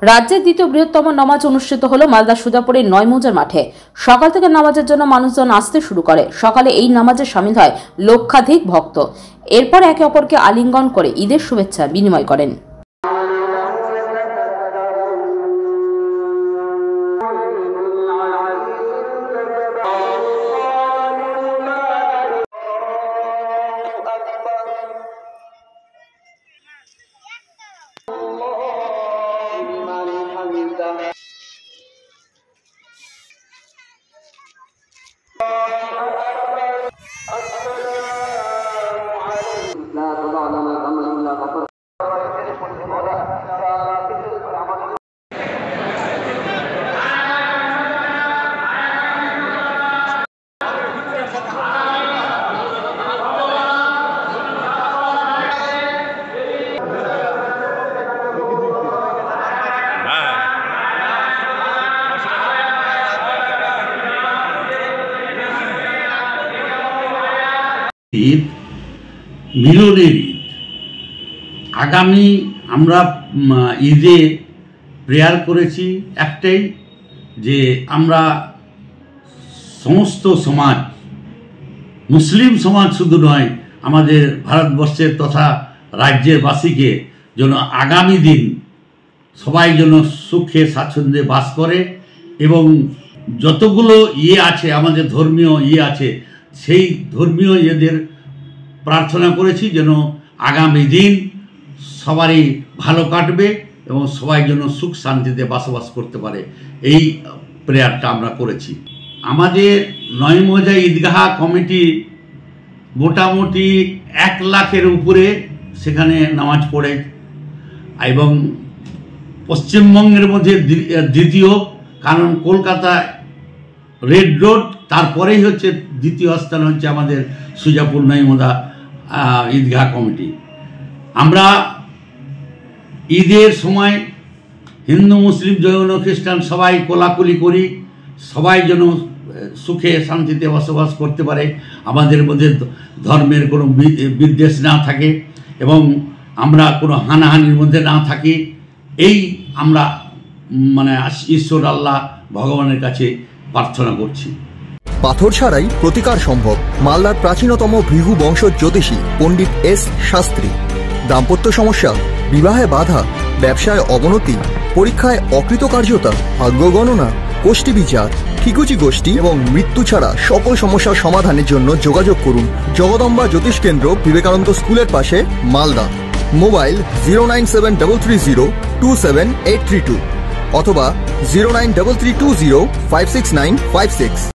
রাজ্যের দ্বিতীয় বৃহত্তম নামাজ অনুষ্ঠিত হলো মালদা সুজাপুরের নয়মৌজার মাঠে। সকাল থেকে নামাজের জন্য মানুষজন আসতে শুরু করে। সকালে এই নামাজে শামিল হয় লক্ষাধিক ভক্ত। এরপর একে অপরকে আলিঙ্গন করে ঈদের শুভেচ্ছা বিনিময় করেন। ঈদ মিলনের ঈদ। আগামী আমরা ঈদে প্রেয়ার করেছি একটাই, যে আমরা সমস্ত সমাজ, মুসলিম সমাজ শুধু নয়, আমাদের ভারতবর্ষের তথা রাজ্যের বাসীকে যেন আগামী দিন সবাই যেন সুখে স্বাচ্ছন্দ্যে বাস করে এবং যতগুলো আছে আমাদের ধর্মীয় আছে, সেই ধর্মীয় এদের প্রার্থনা করেছি যেন আগামী দিন সবারই ভালো কাটবে এবং সবাই যেন সুখ শান্তিতে বসবাস করতে পারে, এই প্রেয়ারটা আমরা করেছি। আমাদের নয়মৌজা ঈদগাহ কমিটি মোটামুটি 1 লাখের উপরে সেখানে নামাজ পড়ে এবং পশ্চিমবঙ্গের মধ্যে দ্বিতীয়, কারণ কলকাতা রেড রোড, তারপরেই হচ্ছে দ্বিতীয় স্থান হচ্ছে আমাদের সুজাপুর নয়মৌজা ঈদগাহ কমিটি। আমরা ঈদের সময় হিন্দু মুসলিম জৈন খ্রিস্টান সবাই কোলাকুলি করি, সবাই যেন সুখে শান্তিতে বসবাস করতে পারে, আমাদের মধ্যে ধর্মের কোনো বিদ্বেষ না থাকে এবং আমরা কোনো হানাহানির মধ্যে না থাকি, এই আমরা ঈশ্বর আল্লাহ ভগবানের কাছে প্রার্থনা করছি। পাথর ছাড়াই প্রতিকার সম্ভব। মালদার প্রাচীনতম ভৃগু বংশ জ্যোতিষী পণ্ডিত এস শাস্ত্রী। দাম্পত্য সমস্যা, বিবাহে বাধা, ব্যবসায় অবনতি, পরীক্ষায় অকৃতকার্যতা, ভাগ্য গণনা, কোষ্ঠী বিচার, ঠিকুচি গোষ্ঠী এবং মৃত্যু ছাড়া সকল সমস্যার সমাধানের জন্য যোগাযোগ করুন জগদম্বা জ্যোতিষ কেন্দ্র, বিবেকানন্দ স্কুলের পাশে, মালদা। মোবাইল 09730278332 অথবা 09332056956।